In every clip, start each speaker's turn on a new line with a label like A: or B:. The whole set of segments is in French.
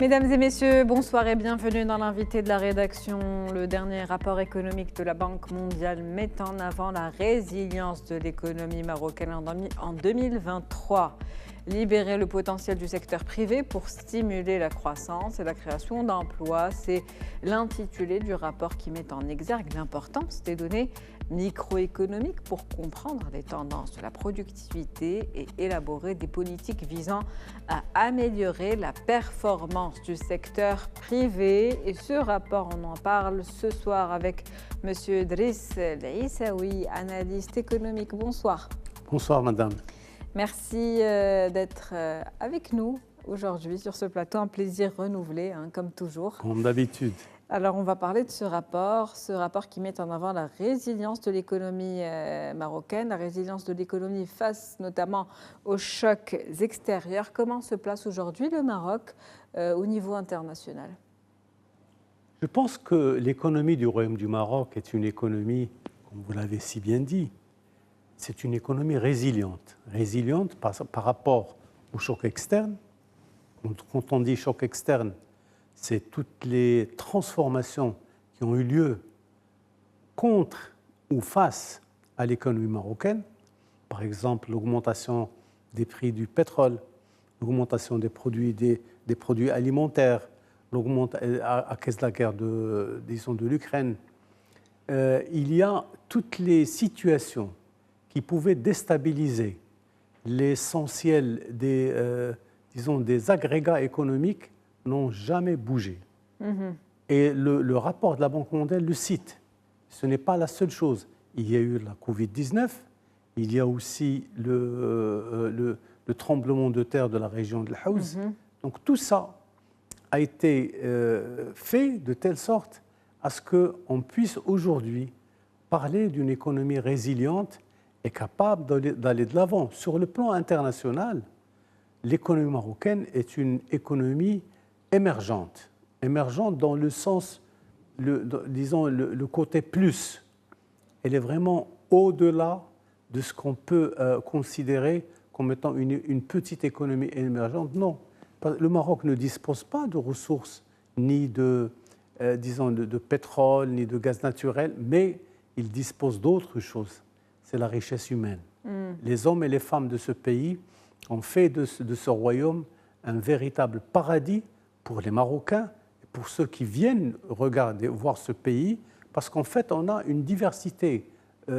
A: Mesdames et messieurs, bonsoir et bienvenue dans l'invité de la rédaction. Le dernier rapport économique de la Banque mondiale met en avant la résilience de l'économie marocaine en 2023. Libérer le potentiel du secteur privé pour stimuler la croissance et la création d'emplois, c'est l'intitulé du rapport qui met en exergue l'importance des données microéconomiques pour comprendre les tendances de la productivité et élaborer des politiques visant à améliorer la performance du secteur privé. Et ce rapport, on en parle ce soir avec M. Driss Laïsaoui, analyste économique. Bonsoir.
B: Bonsoir, madame.
A: Merci d'être avec nous aujourd'hui sur ce plateau. Un plaisir renouvelé, comme toujours.
B: Comme d'habitude.
A: Alors, on va parler de ce rapport qui met en avant la résilience de l'économie marocaine, la résilience de l'économie face notamment aux chocs extérieurs. Comment se place aujourd'hui le Maroc au niveau international?
B: Je pense que l'économie du Royaume du Maroc est une économie, comme vous l'avez si bien dit, c'est une économie résiliente. Résiliente par rapport aux chocs externes. Quand on dit choc externe, c'est toutes les transformations qui ont eu lieu contre ou face à l'économie marocaine. Par exemple, l'augmentation des prix du pétrole, l'augmentation des produits alimentaires, à cause de la guerre de l'Ukraine. Il y a toutes les situations qui pouvaient déstabiliser l'essentiel des agrégats économiques n'ont jamais bougé. Et le rapport de la Banque mondiale le cite. Ce n'est pas la seule chose. Il y a eu la Covid-19, il y a aussi le tremblement de terre de la région de l'Haouz. Donc tout ça a été fait de telle sorte à ce qu'on puisse aujourd'hui parler d'une économie résiliente et capable d'aller de l'avant. Sur le plan international, l'économie marocaine est une économie émergente dans le sens, disons, le côté plus. Elle est vraiment au-delà de ce qu'on peut considérer comme étant une petite économie émergente. Non, le Maroc ne dispose pas de ressources, ni de pétrole, ni de gaz naturel, mais il dispose d'autre chose, c'est la richesse humaine. Les hommes et les femmes de ce pays ont fait de ce royaume un véritable paradis pour les Marocains et pour ceux qui viennent voir ce pays, parce qu'en fait, on a une diversité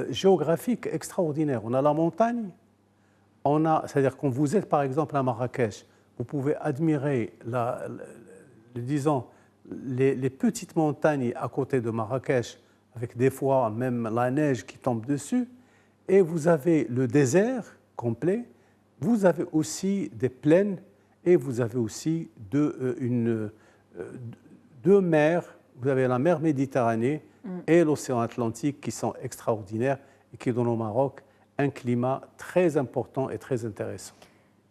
B: géographique extraordinaire. On a la montagne, c'est-à-dire quand vous êtes par exemple à Marrakech, vous pouvez admirer les petites montagnes à côté de Marrakech, avec des fois même la neige qui tombe dessus, et vous avez le désert complet, vous avez aussi des plaines et vous avez aussi deux mers. Vous avez la mer Méditerranée et l'océan Atlantique qui sont extraordinaires et qui donnent au Maroc un climat très important et très intéressant.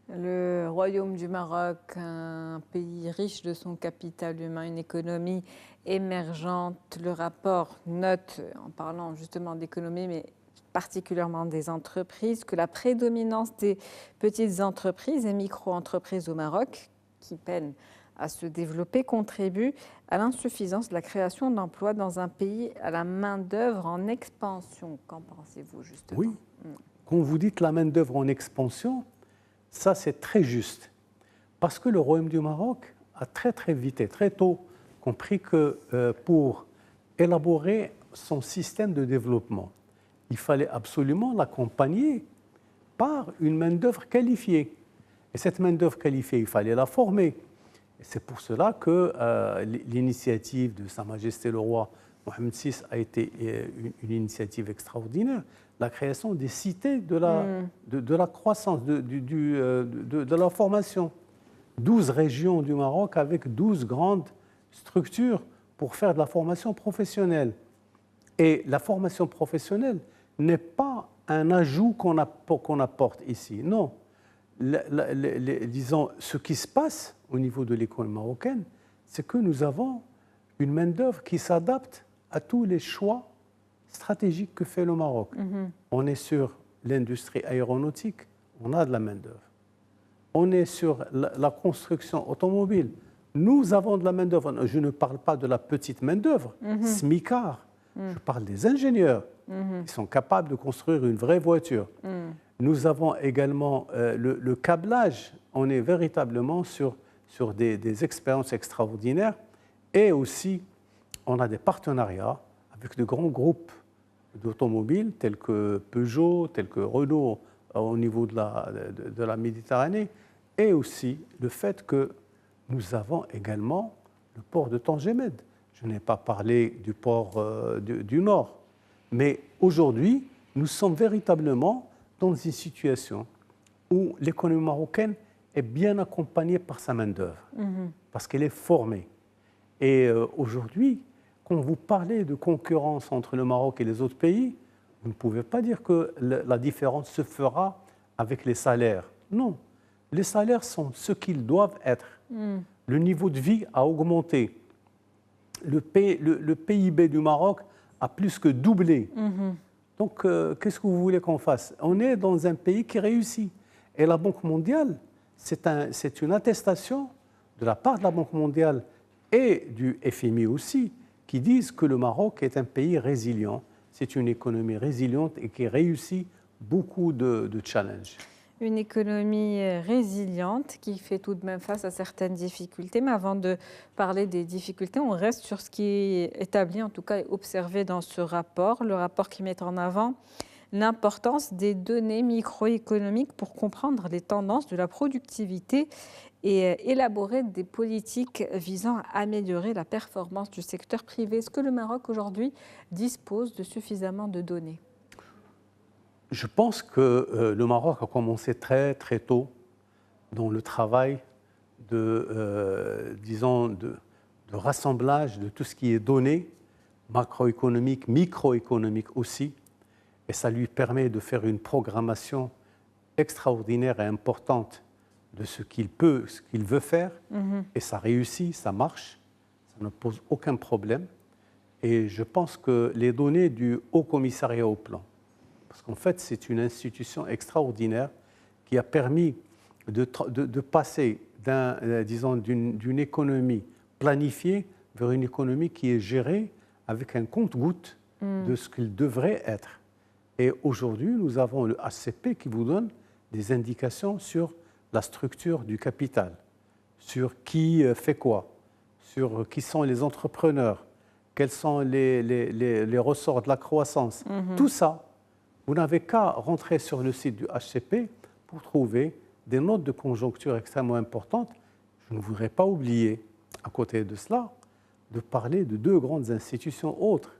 A: Le Royaume du Maroc, un pays riche de son capital humain, une économie émergente. Le rapport note, en parlant justement d'économie, mais particulièrement des entreprises, que la prédominance des petites entreprises et micro-entreprises au Maroc, qui peinent à se développer, contribue à l'insuffisance de la création d'emplois dans un pays à la main-d'œuvre en expansion. Qu'en pensez-vous justement?
B: Oui, quand vous dites la main-d'œuvre en expansion, ça c'est très juste. Parce que le Royaume du Maroc a très vite et très tôt compris que pour élaborer son système de développement, il fallait absolument l'accompagner par une main-d'œuvre qualifiée. Et cette main-d'œuvre qualifiée, il fallait la former. Et c'est pour cela que l'initiative de Sa Majesté le Roi Mohammed VI a été une initiative extraordinaire. La création des cités de la croissance, de la formation. 12 régions du Maroc avec 12 grandes structures pour faire de la formation professionnelle. Et la formation professionnelle n'est pas un ajout qu'on apporte ici. Non. Disons, ce qui se passe au niveau de l'économie marocaine, c'est que nous avons une main-d'œuvre qui s'adapte à tous les choix stratégiques que fait le Maroc. On est sur l'industrie aéronautique, on a de la main-d'œuvre. On est sur la construction automobile, Nous avons de la main-d'œuvre. Je ne parle pas de la petite main-d'œuvre, smicard. Je parle des ingénieurs qui sont capables de construire une vraie voiture. Nous avons également le câblage. On est véritablement sur des expériences extraordinaires. Et aussi, on a des partenariats avec de grands groupes d'automobiles tels que Peugeot, tels que Renault au niveau de la Méditerranée. Et aussi le fait que nous avons également le port de Tangemed. Je n'ai pas parlé du port du Nord. Mais aujourd'hui, nous sommes véritablement dans une situation où l'économie marocaine est bien accompagnée par sa main-d'œuvre, parce qu'elle est formée. Et aujourd'hui, quand vous parlez de concurrence entre le Maroc et les autres pays, vous ne pouvez pas dire que la différence se fera avec les salaires. Non, les salaires sont ce qu'ils doivent être. Le niveau de vie a augmenté. Le PIB du Maroc a plus que doublé. Donc, qu'est-ce que vous voulez qu'on fasse? On est dans un pays qui réussit. Et la Banque mondiale, c'est une attestation de la part de la Banque mondiale et du FMI aussi, qui disent que le Maroc est un pays résilient. C'est une économie résiliente et qui réussit beaucoup de challenges.
A: Une économie résiliente qui fait tout de même face à certaines difficultés. Mais avant de parler des difficultés, on reste sur ce qui est établi, en tout cas observé dans ce rapport. Le rapport qui met en avant l'importance des données microéconomiques pour comprendre les tendances de la productivité et élaborer des politiques visant à améliorer la performance du secteur privé. Est-ce que le Maroc aujourd'hui dispose de suffisamment de données ?
B: Je pense que le Maroc a commencé très très tôt dans le travail de rassemblage de tout ce qui est données macroéconomiques, microéconomiques aussi. Et ça lui permet de faire une programmation extraordinaire et importante de ce qu'il veut faire. Et ça réussit, ça marche, ça ne pose aucun problème. Et je pense que les données du Haut Commissariat au Plan, parce qu'en fait, c'est une institution extraordinaire qui a permis de passer d'une économie planifiée vers une économie qui est gérée avec un compte-gouttes de ce qu'il devrait être. Et aujourd'hui, nous avons le HCP qui vous donne des indications sur la structure du capital, sur qui fait quoi, sur qui sont les entrepreneurs, quels sont les ressorts de la croissance. Tout ça, vous n'avez qu'à rentrer sur le site du HCP pour trouver des notes de conjoncture extrêmement importantes. Je ne voudrais pas oublier, à côté de cela, de parler de deux grandes institutions autres.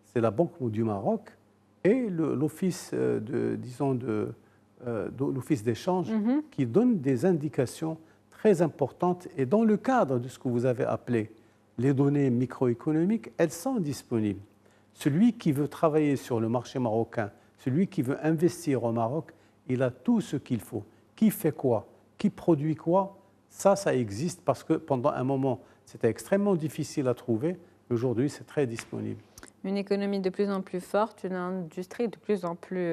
B: C'est la Banque du Maroc et l'Office l'Office d'échange qui donne des indications très importantes. Et dans le cadre de ce que vous avez appelé les données microéconomiques, elles sont disponibles. Celui qui veut travailler sur le marché marocain, celui qui veut investir au Maroc, il a tout ce qu'il faut. Qui fait quoi? Qui produit quoi? Ça existe parce que pendant un moment, c'était extrêmement difficile à trouver. Aujourd'hui, c'est très disponible.
A: Une économie de plus en plus forte, une industrie de plus en plus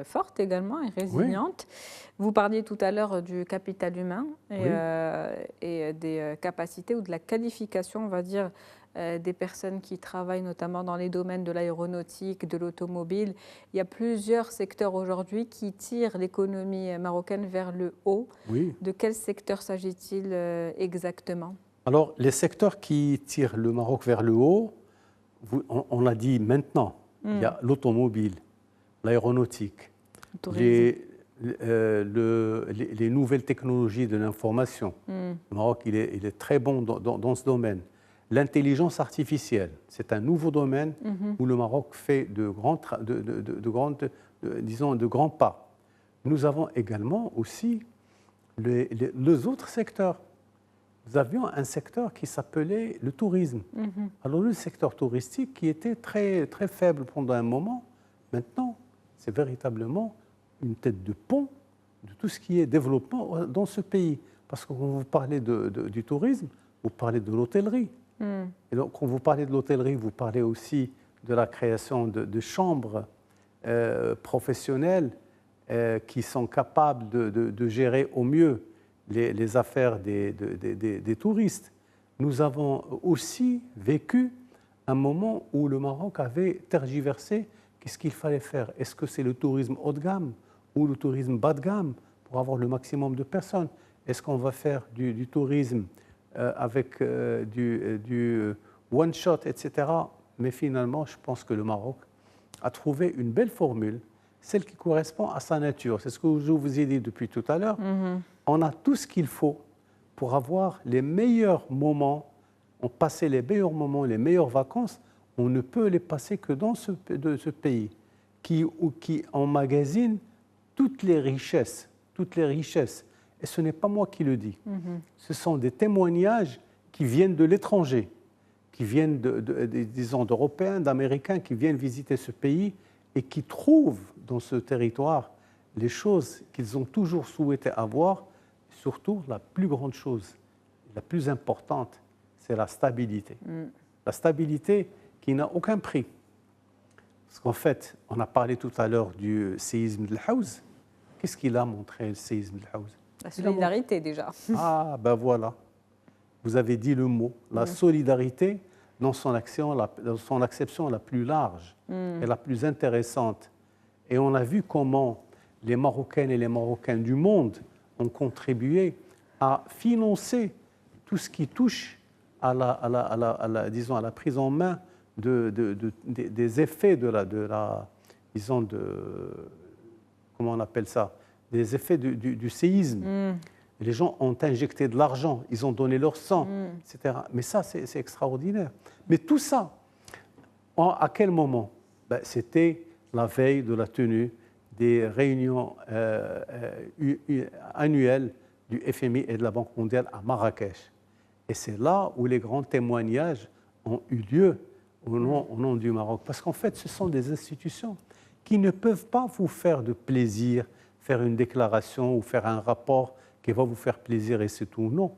A: forte également et résiliente. Oui. Vous parliez tout à l'heure du capital humain et des capacités ou de la qualification, on va dire, des personnes qui travaillent notamment dans les domaines de l'aéronautique, de l'automobile. Il y a plusieurs secteurs aujourd'hui qui tirent l'économie marocaine vers le haut. Oui. De quel secteur s'agit-il exactement?
B: Alors, les secteurs qui tirent le Maroc vers le haut, on l'a dit maintenant, il y a l'automobile, l'aéronautique, les nouvelles technologies de l'information. Le Maroc, il est très bon dans ce domaine. L'intelligence artificielle, c'est un nouveau domaine où le Maroc fait de grands pas. Nous avons également aussi les autres secteurs. Nous avions un secteur qui s'appelait le tourisme. Alors le secteur touristique qui était très, très faible pendant un moment, maintenant, c'est véritablement une tête de pont de tout ce qui est développement dans ce pays. Parce que quand vous parlez du tourisme, vous parlez de l'hôtellerie. Et donc, quand vous parlez de l'hôtellerie, vous parlez aussi de la création de chambres professionnelles qui sont capables de gérer au mieux les affaires des touristes. nous avons aussi vécu un moment où le Maroc avait tergiversé. Qu'est-ce qu'il fallait faire? Est-ce que c'est le tourisme haut de gamme ou le tourisme bas de gamme pour avoir le maximum de personnes? Est-ce qu'on va faire du tourisme avec du one-shot, etc. Mais finalement, je pense que le Maroc a trouvé une belle formule, celle qui correspond à sa nature. C'est ce que je vous ai dit depuis tout à l'heure. On a tout ce qu'il faut pour avoir les meilleurs moments, on passait les meilleurs moments, les meilleures vacances. On ne peut les passer que dans ce pays qui emmagasine toutes les richesses. Et ce n'est pas moi qui le dis. Ce sont des témoignages qui viennent de l'étranger, qui viennent, disons, d'Européens, d'Américains, qui viennent visiter ce pays et qui trouvent dans ce territoire les choses qu'ils ont toujours souhaité avoir. Surtout, la plus grande chose, la plus importante, c'est la stabilité. La stabilité qui n'a aucun prix. Parce qu'en fait, on a parlé tout à l'heure du séisme de l'Haouz. Qu'est-ce qu'il a montré, le séisme de l'Haouz?
A: La solidarité, déjà.
B: Ah, ben voilà. Vous avez dit le mot. La solidarité dans son acception la plus large et la plus intéressante. Et on a vu comment les Marocaines et les Marocains du monde ont contribué à financer tout ce qui touche à la prise en main des effets comment on appelle ça, des effets du séisme. Les gens ont injecté de l'argent, ils ont donné leur sang, etc. Mais ça, c'est extraordinaire. Mais tout ça, à quel moment? C'était la veille de la tenue des réunions annuelles du FMI et de la Banque mondiale à Marrakech. Et c'est là où les grands témoignages ont eu lieu au nom du Maroc. Parce qu'en fait, ce sont des institutions qui ne peuvent pas vous faire de plaisir, faire une déclaration ou faire un rapport qui va vous faire plaisir et c'est tout. Non.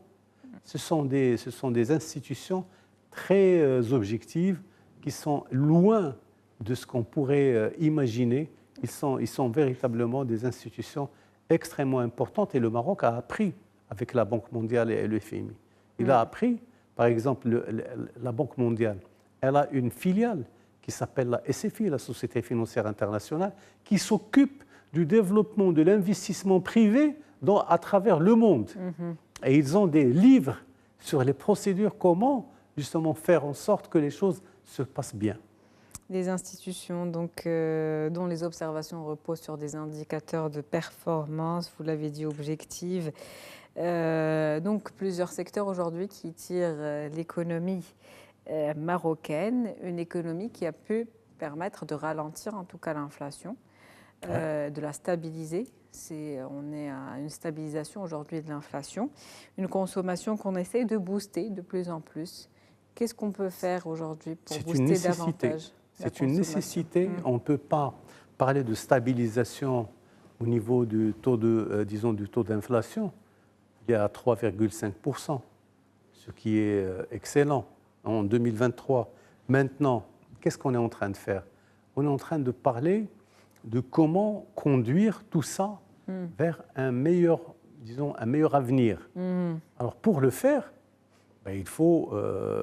B: Ce sont des institutions très objectives qui sont loin de ce qu'on pourrait imaginer. Ils sont véritablement des institutions extrêmement importantes et le Maroc a appris avec la Banque mondiale et le FMI. Il a appris, par exemple, la Banque mondiale, elle a une filiale qui s'appelle la SFI, la Société financière internationale, qui s'occupe du développement de l'investissement privé à travers le monde. Et ils ont des livres sur les procédures, comment justement faire en sorte que les choses se passent bien.
A: Des institutions donc, dont les observations reposent sur des indicateurs de performance, vous l'avez dit, objectifs. Donc plusieurs secteurs aujourd'hui qui tirent l'économie marocaine, une économie qui a pu permettre de ralentir en tout cas l'inflation, de la stabiliser. On est à une stabilisation aujourd'hui de l'inflation, une consommation qu'on essaie de booster de plus en plus. Qu'est-ce qu'on peut faire aujourd'hui pour booster davantage?
B: C'est une nécessité. On ne peut pas parler de stabilisation au niveau du taux du taux d'inflation. Il y a 3,5%, ce qui est excellent en 2023. Maintenant, qu'est-ce qu'on est en train de faire? On est en train de parler de comment conduire tout ça vers un meilleur avenir. Alors pour le faire, il faut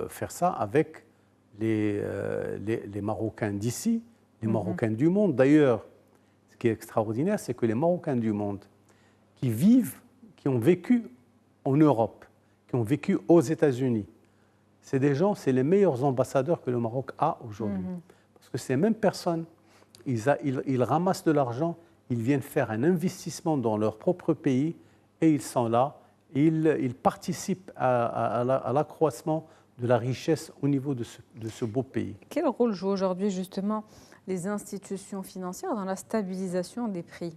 B: faire ça avec les Marocains d'ici, les Marocains du monde. D'ailleurs, ce qui est extraordinaire, c'est que les Marocains du monde qui ont vécu en Europe, qui ont vécu aux États-Unis, c'est les meilleurs ambassadeurs que le Maroc a aujourd'hui. Parce que ces mêmes personnes, ils ramassent de l'argent, ils viennent faire un investissement dans leur propre pays et ils sont là, ils participent à l'accroissement de la richesse au niveau de ce beau pays.
A: Quel rôle jouent aujourd'hui justement les institutions financières dans la stabilisation des prix?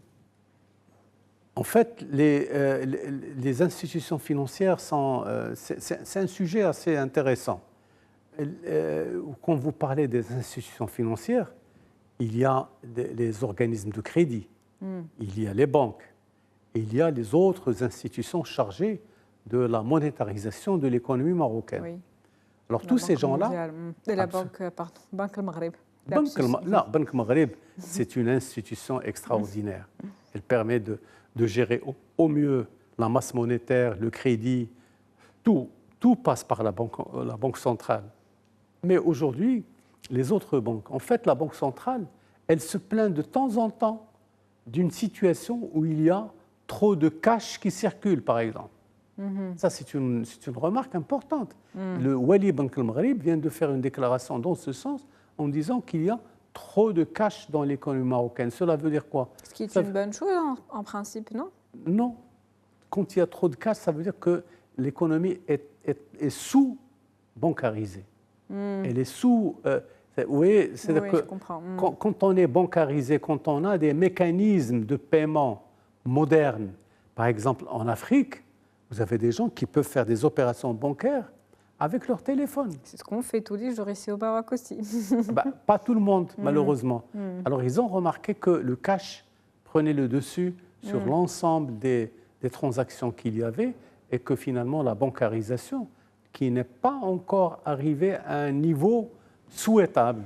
B: En fait, les institutions financières, c'est un sujet assez intéressant. Quand vous parlez des institutions financières, il y a les organismes de crédit, il y a les banques, et il y a les autres institutions chargées de la monétarisation de l'économie marocaine. Oui. Alors tous ces gens-là...
A: La banque al Maghreb.
B: La Banque Maghreb, c'est une institution extraordinaire. Elle permet de gérer au mieux la masse monétaire, le crédit, tout tout passe par la banque centrale. Mais aujourd'hui, les autres banques, en fait, la Banque centrale, elle se plaint de temps en temps d'une situation où il y a trop de cash qui circule, par exemple. Ça, c'est une remarque importante. Le Wali Bank al-Maghrib vient de faire une déclaration dans ce sens en disant qu'il y a trop de cash dans l'économie marocaine. Cela veut dire quoi?
A: Ce qui est une bonne chose en principe, non?
B: Non. Quand il y a trop de cash, ça veut dire que l'économie est sous-bancarisée. Elle est sous... vous voyez, c'est-à-dire que quand on est bancarisé, quand on a des mécanismes de paiement modernes, par exemple en Afrique, vous avez des gens qui peuvent faire des opérations bancaires avec leur téléphone.
A: C'est ce qu'on fait tous les jours ici au Maroc aussi.
B: Pas tout le monde, malheureusement. Alors, ils ont remarqué que le cash prenait le dessus sur l'ensemble des transactions qu'il y avait et que finalement, la bancarisation, qui n'est pas encore arrivée à un niveau souhaitable,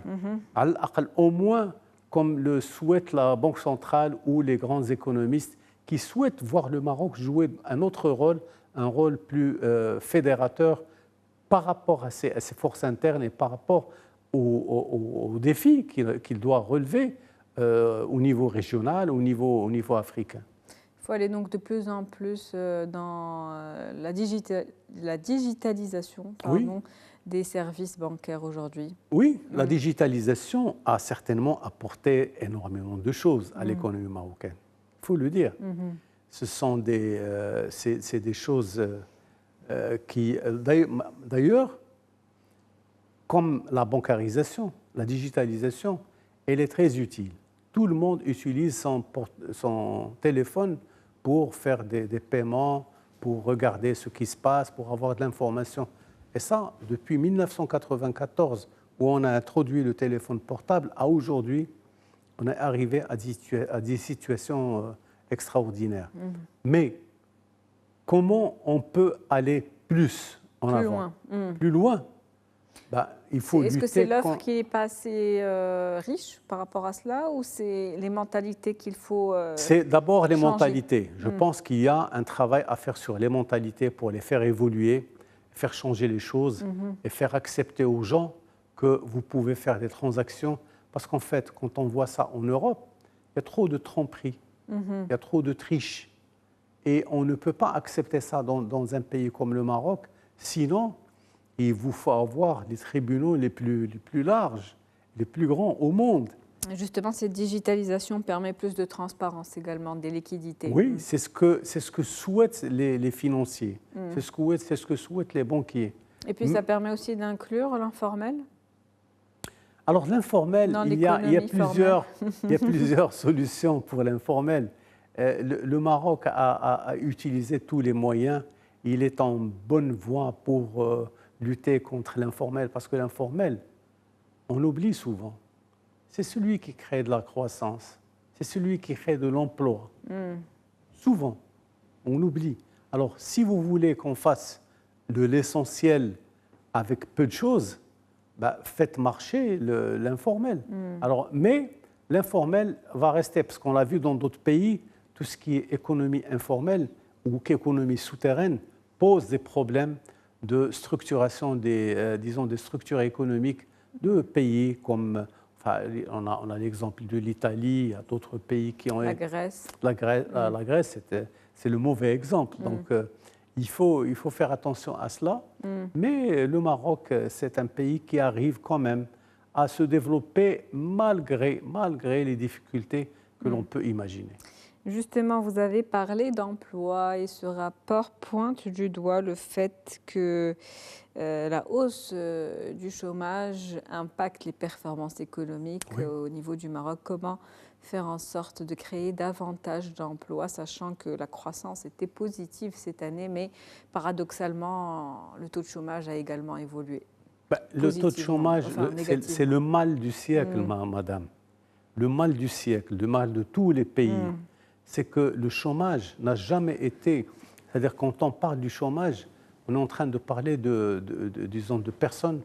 B: au moins comme le souhaite la Banque centrale ou les grands économistes qui souhaitent voir le Maroc jouer un autre rôle, un rôle plus fédérateur par rapport à ses forces internes et par rapport aux défis qu'il doit relever au niveau régional, au niveau africain.
A: Il faut aller donc de plus en plus dans la digitalisation des services bancaires aujourd'hui.
B: Oui, la digitalisation a certainement apporté énormément de choses à l'économie marocaine. Il faut le dire. Ce sont des choses qui, d'ailleurs, comme la bancarisation, la digitalisation, elle est très utile. Tout le monde utilise son téléphone pour faire des paiements, pour regarder ce qui se passe, pour avoir de l'information. Et ça, depuis 1994, où on a introduit le téléphone portable, à aujourd'hui, on est arrivé à des situations extraordinaires. Mais comment on peut aller plus en avant? Plus loin. Il faut
A: Est-ce que c'est l'offre qui n'est pas assez riche par rapport à cela ou c'est les mentalités qu'il faut
B: C'est d'abord les mentalités. Je pense qu'il y a un travail à faire sur les mentalités pour les faire évoluer, faire changer les choses et faire accepter aux gens que vous pouvez faire des transactions. Parce qu'en fait, quand on voit ça en Europe, il y a trop de tromperies, il y a trop de triches. Et on ne peut pas accepter ça dans un pays comme le Maroc, sinon il vous faut avoir les tribunaux les plus larges, les plus grands au monde.
A: Justement, cette digitalisation permet plus de transparence également, des liquidités.
B: Oui, c'est ce que souhaitent les financiers, c'est ce que souhaitent les banquiers.
A: Et puis ça permet aussi d'inclure l'informel?
B: Alors l'informel, il y a plusieurs solutions pour l'informel. Le Maroc a utilisé tous les moyens. Il est en bonne voie pour lutter contre l'informel, parce que l'informel, on l'oublie souvent. C'est celui qui crée de la croissance, c'est celui qui crée de l'emploi. Souvent, on l'oublie. Alors, si vous voulez qu'on fasse de l'essentiel avec peu de choses, faites marcher l'informel. Alors, mais l'informel va rester, parce qu'on l'a vu dans d'autres pays, tout ce qui est économie informelle ou économie souterraine pose des problèmes de structuration des structures économiques de pays comme, on a l'exemple de l'Italie, il y a d'autres pays qui ont...
A: La Grèce.
B: La Grèce, c'est le mauvais exemple. Donc, il faut faire attention à cela. Mais le Maroc, c'est un pays qui arrive quand même à se développer malgré les difficultés que l'on peut imaginer.
A: Justement, vous avez parlé d'emploi et ce rapport pointe du doigt le fait que la hausse du chômage impacte les performances économiques au niveau du Maroc. Comment faire en sorte de créer davantage d'emplois, sachant que la croissance était positive cette année, mais paradoxalement, le taux de chômage a également évolué.
B: Le taux de chômage, c'est le mal du siècle, madame. Le mal du siècle, le mal de tous les pays. C'est que le chômage n'a jamais été... C'est-à-dire, quand on parle du chômage, on est en train de parler disons, de personnes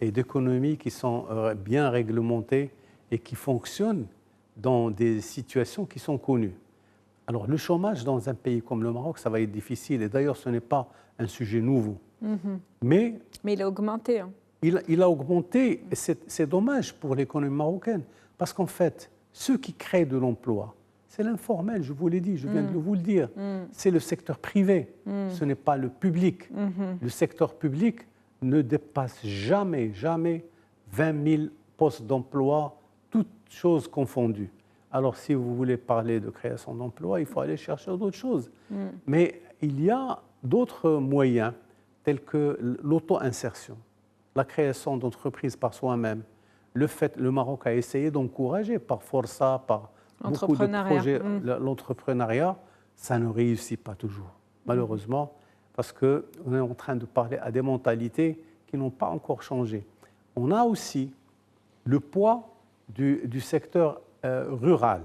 B: et d'économies qui sont bien réglementées et qui fonctionnent dans des situations qui sont connues. Alors, le chômage dans un pays comme le Maroc, ça va être difficile. Et d'ailleurs, ce n'est pas un sujet nouveau.
A: Mais il a augmenté. Hein.
B: Il a augmenté, et c'est dommage pour l'économie marocaine, parce qu'en fait, ceux qui créent de l'emploi, c'est l'informel, je vous l'ai dit, je viens de vous le dire. C'est le secteur privé, ce n'est pas le public. Le secteur public ne dépasse jamais 20 000 postes d'emploi, toutes choses confondues. Alors, si vous voulez parler de création d'emplois, il faut aller chercher d'autres choses. Mais il y a d'autres moyens, tels que l'auto-insertion, la création d'entreprises par soi-même. Le Maroc a essayé d'encourager par Força, par beaucoup de projets, l'entrepreneuriat, ça ne réussit pas toujours, malheureusement, parce qu'on est en train de parler à des mentalités qui n'ont pas encore changé. On a aussi le poids du secteur rural,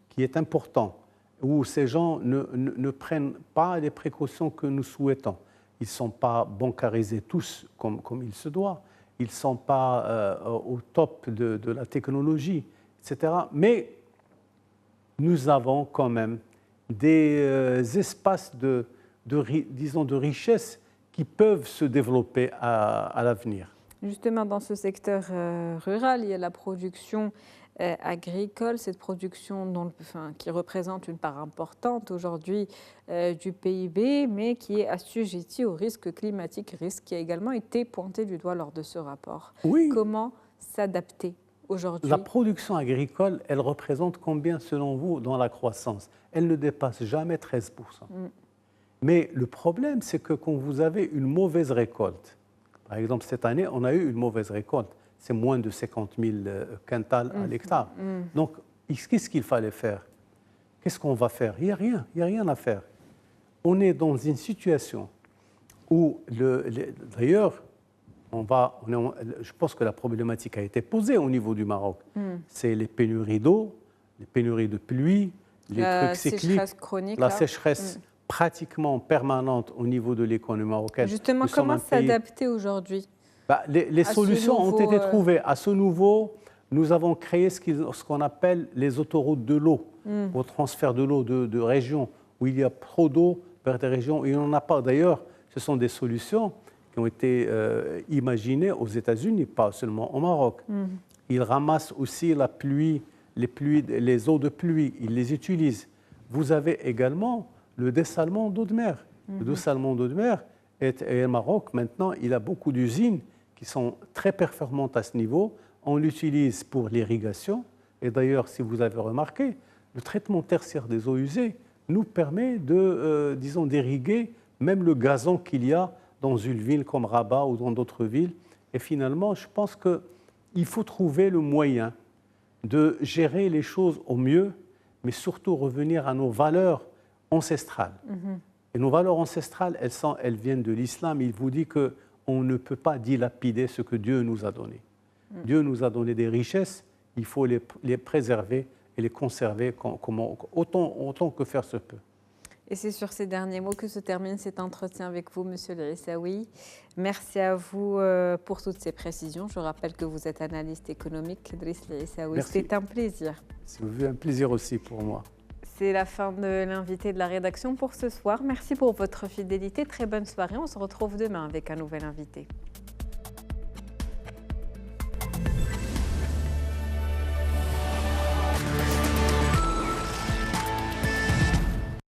B: qui est important, où ces gens ne prennent pas les précautions que nous souhaitons. Ils ne sont pas bancarisés tous comme il se doit. Ils ne sont pas au top de la technologie, etc. Mais nous avons quand même des espaces disons, de richesse qui peuvent se développer à l'avenir.
A: Justement, dans ce secteur rural, il y a la production agricole, cette production qui représente une part importante aujourd'hui du PIB, mais qui est assujettie au risque climatique, risque qui a également été pointé du doigt lors de ce rapport.
B: Oui.
A: Comment s'adapter aujourd'hui?
B: La production agricole, elle représente combien selon vous dans la croissance? Elle ne dépasse jamais 13%. Mais le problème, c'est que quand vous avez une mauvaise récolte, par exemple cette année, on a eu une mauvaise récolte, c'est moins de 50 000 quintals à l'hectare. Donc, qu'est-ce qu'il fallait faire? Qu'est-ce qu'on va faire? Il n'y a rien à faire. On est dans une situation où, d'ailleurs, je pense que la problématique a été posée au niveau du Maroc. C'est les pénuries d'eau, les pénuries de pluie, les trucs cycliques, la sécheresse pratiquement permanente au niveau de l'économie marocaine.
A: Justement, comment s'adapter aujourd'hui?
B: Les solutions ont été trouvées. À ce niveau, nous avons créé ce qu'on appelle les autoroutes de l'eau, pour transfert de l'eau de régions où il y a trop d'eau vers des régions où il n'y en a pas. D'ailleurs, ce sont des solutions qui ont été imaginées aux États-Unis, pas seulement au Maroc. Ils ramassent aussi la pluie, les eaux de pluie, ils les utilisent. Vous avez également le dessalement d'eau de mer. Le dessalement d'eau de mer, et le Maroc, maintenant, il a beaucoup d'usines qui sont très performantes à ce niveau. On l'utilise pour l'irrigation. Et d'ailleurs, si vous avez remarqué, le traitement tertiaire des eaux usées nous permet disons, d'irriguer même le gazon qu'il y a dans une ville comme Rabat ou dans d'autres villes. Et finalement, je pense qu'il faut trouver le moyen de gérer les choses au mieux, mais surtout revenir à nos valeurs ancestrales. Et nos valeurs ancestrales, elles viennent de l'islam. Il vous dit qu'on ne peut pas dilapider ce que Dieu nous a donné. Dieu nous a donné des richesses, il faut les préserver et les conserver autant que faire se peut.
A: Et c'est sur ces derniers mots que se termine cet entretien avec vous, Monsieur L'Issaoui. Merci à vous pour toutes ces précisions. Je rappelle que vous êtes analyste économique, Driss L'Issaoui. C'est un plaisir.
B: C'est un plaisir aussi pour moi.
A: C'est la fin de l'invité de la rédaction pour ce soir. Merci pour votre fidélité. Très bonne soirée. On se retrouve demain avec un nouvel invité.